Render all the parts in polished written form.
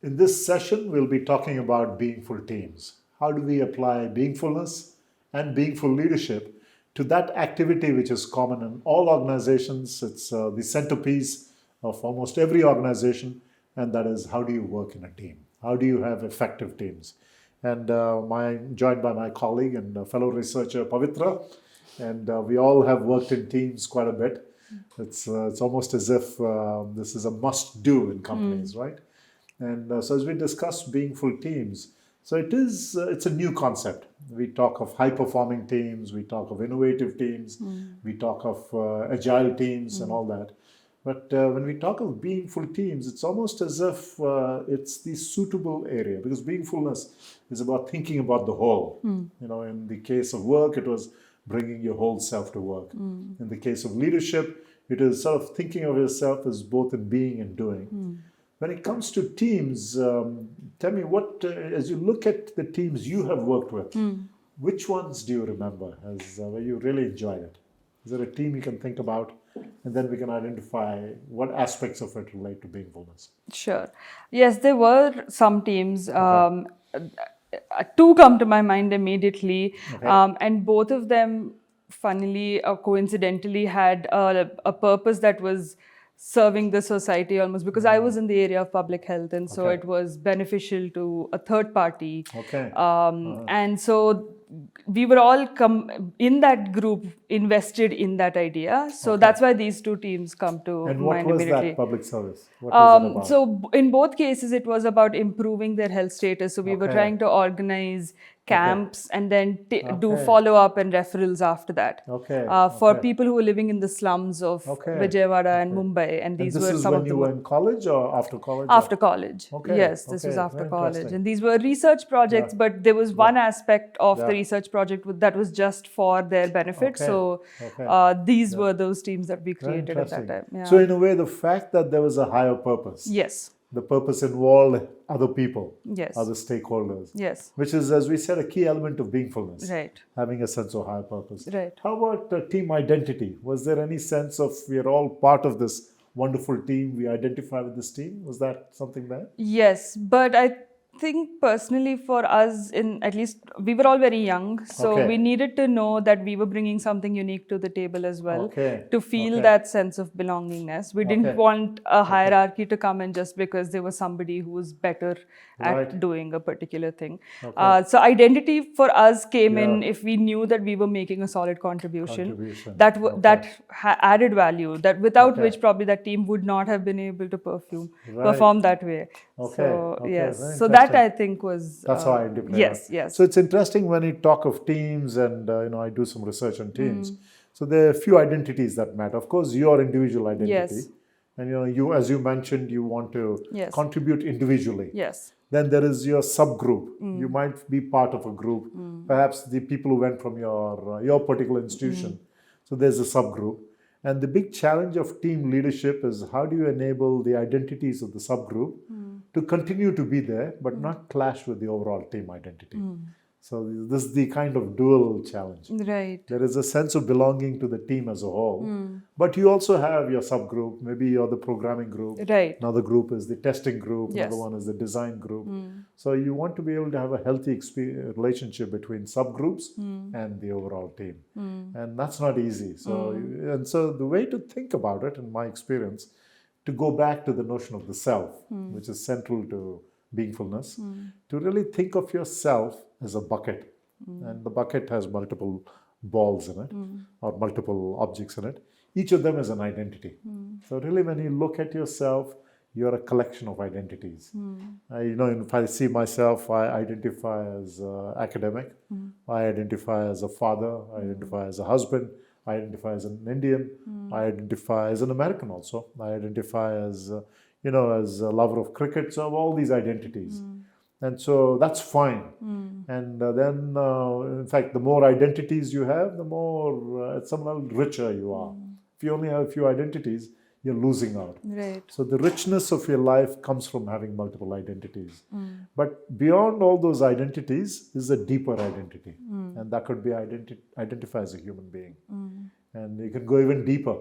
In this session, we'll be talking about Beingful Teams. How do we apply beingfulness and beingful leadership to that activity which is common in all organizations? It's the centerpiece of almost every organization, and that is how do you work in a team? How do you have effective teams? And joined by my colleague and fellow researcher Pavitra, and we all have worked in teams quite a bit. It's almost as if this is a must-do in companies, right? And so as we discuss beingful teams, so it's a new concept. We talk of high-performing teams, we talk of innovative teams, we talk of agile teams and all that. But when we talk of beingful teams, it's almost as if it's the suitable area, because beingfulness is about thinking about the whole. In the case of work, it was bringing your whole self to work. In the case of leadership, it is sort of thinking of yourself as both in being and doing. When it comes to teams, tell me as you look at the teams you have worked with, which ones do you remember as where you really enjoyed it? Is there a team you can think about? And then we can identify what aspects of it relate to beingfulness. Sure. Yes, there were some teams. Two come to my mind immediately. And both of them, funnily or coincidentally, had a purpose that was serving the society almost, because I was in the area of public health, and so it was beneficial to a third party. And so we were all in that group invested in that idea. So that's why these two teams come to And what mind was immediately. that public service? What was it about? So in both cases, it was about improving their health status. So we were trying to organize camps and then do follow-up and referrals after that for people who were living in the slums of Vijayawada and Mumbai. And these were some of you were in college or after college? After college. Yes, this was after college. And these were research projects, but there was one aspect of the research project that was just for their benefit. So these were those teams that we created at that time. Yeah. So in a way, the fact that there was a higher purpose. Yes. The purpose involved other people, yes, other stakeholders, yes, which is, as we said, a key element of beingfulness, right? Having a sense of higher purpose. Right. How about team identity? Was there any sense of we are all part of this wonderful team, we identify with this team? Was that something there? Yes, but I think personally for us, at least we were all very young, so we needed to know that we were bringing something unique to the table as well, to feel that sense of belongingness. We didn't want a hierarchy to come in just because there was somebody who was better at doing a particular thing. So identity for us came in if we knew that we were making a solid contribution. That added value, that without which probably that team would not have been able to perform that way. So yes, so that I think was that's how I identify. Yes. So it's interesting when you talk of teams, and I do some research on teams. So there are a few identities that matter. Of course, your individual identity, and you, as you mentioned, you want to contribute individually. Yes. Then there is your subgroup. You might be part of a group, perhaps the people who went from your particular institution. So there's a subgroup. And the big challenge of team leadership is how do you enable the identities of the subgroup to continue to be there, but not clash with the overall team identity. So this is the kind of dual challenge. Right. There is a sense of belonging to the team as a whole, but you also have your subgroup. Maybe you're the programming group. Right. Another group is the testing group. Another one is the design group. So you want to be able to have a healthy relationship between subgroups and the overall team. And that's not easy. So the way to think about it, in my experience, to go back to the notion of the self, which is central to beingfulness, to really think of yourself as a bucket. And the bucket has multiple balls in it, or multiple objects in it. Each of them is an identity. So really when you look at yourself, you're a collection of identities. If I see myself, I identify as academic, I identify as a father, I identify as a husband, I identify as an Indian, I identify as an American also, I identify as as a lover of cricket. So I have all these identities. And so that's fine. And then, in fact, the more identities you have, the more, at some level, richer you are. If you only have a few identities, you're losing out. Right. So the richness of your life comes from having multiple identities. But beyond all those identities is a deeper identity. And that could be identify as a human being. And you can go even deeper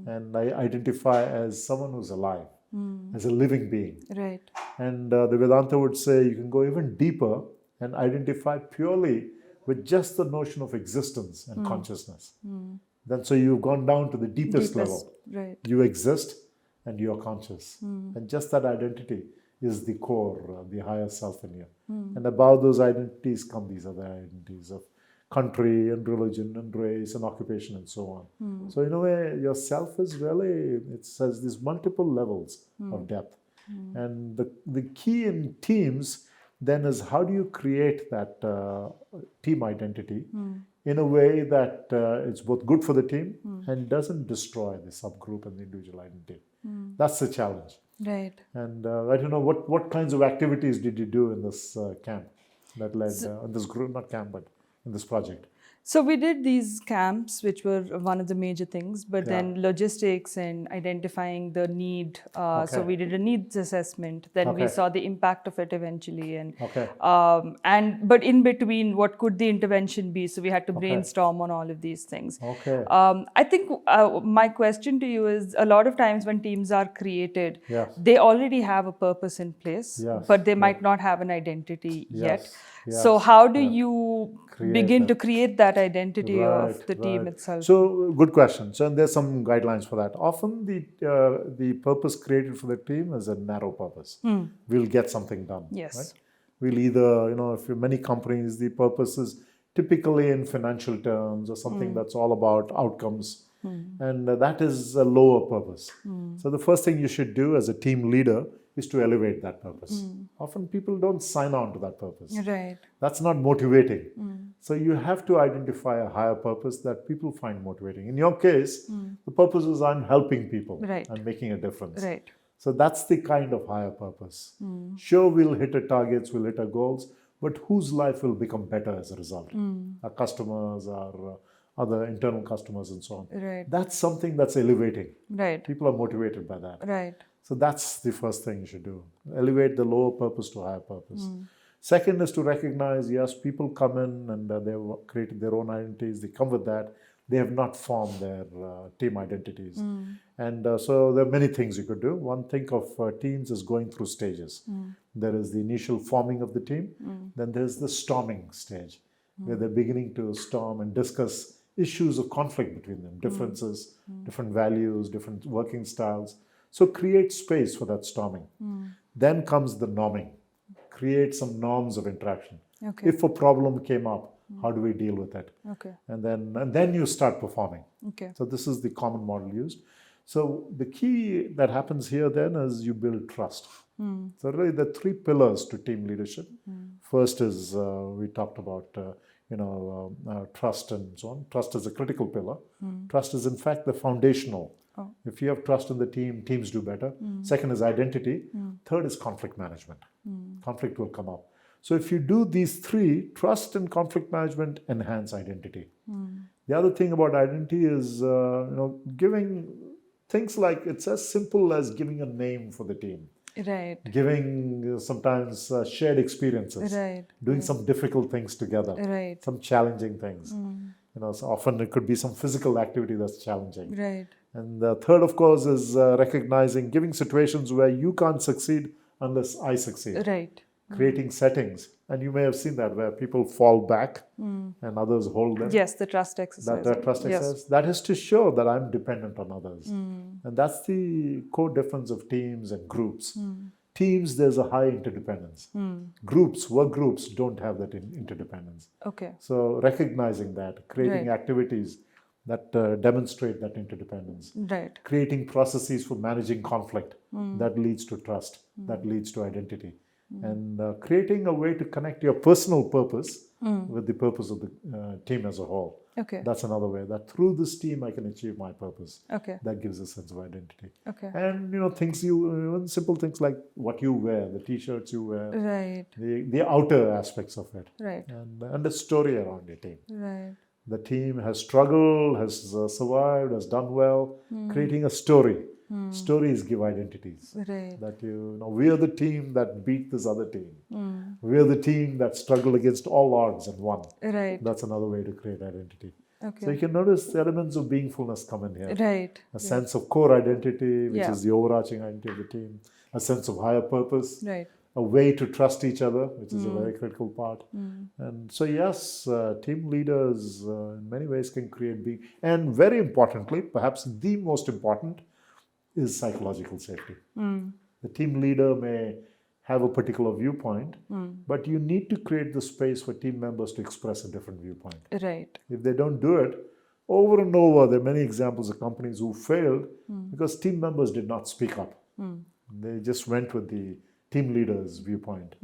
and identify as someone who's alive. as a living being. Right. And the Vedanta would say you can go even deeper and identify purely with just the notion of existence and consciousness. Then so you've gone down to the deepest level. Right. You exist and you're conscious. And just that identity is the core, the higher self in you. And above those identities come these other identities of country and religion and race and occupation and so on. So in a way, your self is really, it says these multiple levels of depth. And the key in teams then is how do you create that team identity in a way that it's both good for the team and doesn't destroy the subgroup and the individual identity. That's the challenge. Right. And I don't know, what kinds of activities did you do in this camp that led, in this group, not camp, but in this project? So we did these camps, which were one of the major things, but then logistics and identifying the need. So we did a needs assessment. Then we saw the impact of it eventually, and but in between, what could the intervention be? So we had to brainstorm on all of these things. I think my question to you is: a lot of times when teams are created, they already have a purpose in place, but they might not have an identity yet. So how do you begin to create that identity of the team itself? So good question. So and there's some guidelines for that. Often the purpose created for the team is a narrow purpose. We'll get something done. Yes. Right? We'll either, if you're many companies, the purpose is typically in financial terms or something that's all about outcomes. And that is a lower purpose. So the first thing you should do as a team leader is to elevate that purpose. Often people don't sign on to that purpose. Right. That's not motivating. So you have to identify a higher purpose that people find motivating. In your case, the purpose is I'm helping people. Right. I'm making a difference. Right. So that's the kind of higher purpose. Sure, we'll hit our targets, we'll hit our goals, but whose life will become better as a result? Our customers, our other internal customers and so on. Right. That's something that's elevating. Right. People are motivated by that. Right. So that's the first thing you should do. Elevate the lower purpose to higher purpose. Second is to recognize, yes, people come in and they've created their own identities. They come with that. They have not formed their team identities. And so there are many things you could do. One, think of teams as going through stages. There is the initial forming of the team. Then there's the storming stage, where they're beginning to storm and discuss issues of conflict between them, differences, different values, different working styles. So create space for that storming. Then comes the norming. Create some norms of interaction. Okay. If a problem came up, how do we deal with it? Okay. And then you start performing. Okay. So this is the common model used. So the key that happens here then is you build trust. So really the three pillars to team leadership. First is we talked about trust and so on. Trust is a critical pillar. Trust is in fact the foundational. If you have trust in the team, teams do better. Second is identity. Third is conflict management. Conflict will come up. So if you do these three, trust and conflict management enhance identity. The other thing about identity is giving things like, it's as simple as giving a name for the team. Right. Giving sometimes shared experiences. Right. Doing some difficult things together. Right. Some challenging things. So often it could be some physical activity that's challenging. Right. And the third, of course, is recognizing, giving situations where you can't succeed unless I succeed. Right. Creating settings. And you may have seen that where people fall back and others hold them. Yes, the trust exercise. That trust exercise. That is to show that I'm dependent on others. And that's the core difference of teams and groups. Teams, there's a high interdependence. Groups, work groups, don't have that interdependence. Okay. So recognizing that, creating activities that demonstrate that interdependence. Right. Creating processes for managing conflict that leads to trust, that leads to identity. And creating a way to connect your personal purpose with the purpose of the team as a whole. Okay. That's another way, that through this team I can achieve my purpose. Okay. That gives a sense of identity. Okay. And simple things like what you wear, the t-shirts you wear, Right. the outer aspects of it. Right. And the story around your team. Right. The team has struggled, has survived, has done well. Creating a story. Stories give identities. Right. That we are the team that beat this other team. We are the team that struggled against all odds and won. Right. That's another way to create identity. Okay. So you can notice elements of beingfulness come in here. Right. A sense of core identity, which Yeah. is the overarching identity of the team. A sense of higher purpose. Right. A way to trust each other, which is a very critical part. And so, yes, team leaders in many ways can create being. And very importantly, perhaps the most important, is psychological safety. The team leader may have a particular viewpoint, but you need to create the space for team members to express a different viewpoint. Right. If they don't do it, over and over, there are many examples of companies who failed because team members did not speak up. They just went with the team leader's viewpoint.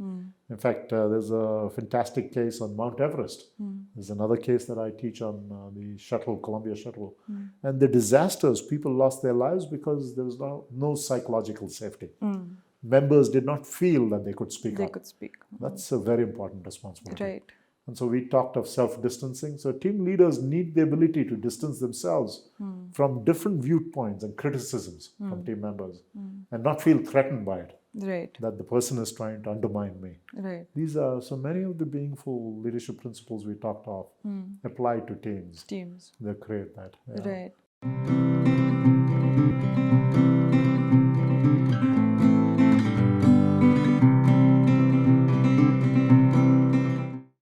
In fact, there's a fantastic case on Mount Everest. There's another case that I teach on the shuttle, Columbia shuttle. And the disasters, people lost their lives because there was no psychological safety. Members did not feel that they could speak up. They could speak. That's a very important responsibility. Right. And so we talked of self-distancing. So team leaders need the ability to distance themselves from different viewpoints and criticisms from team members and not feel threatened by it. Right. That the person is trying to undermine me. Right. These are so many of the beingful leadership principles we talked of apply to teams. Teams. They create that. Yeah. Right.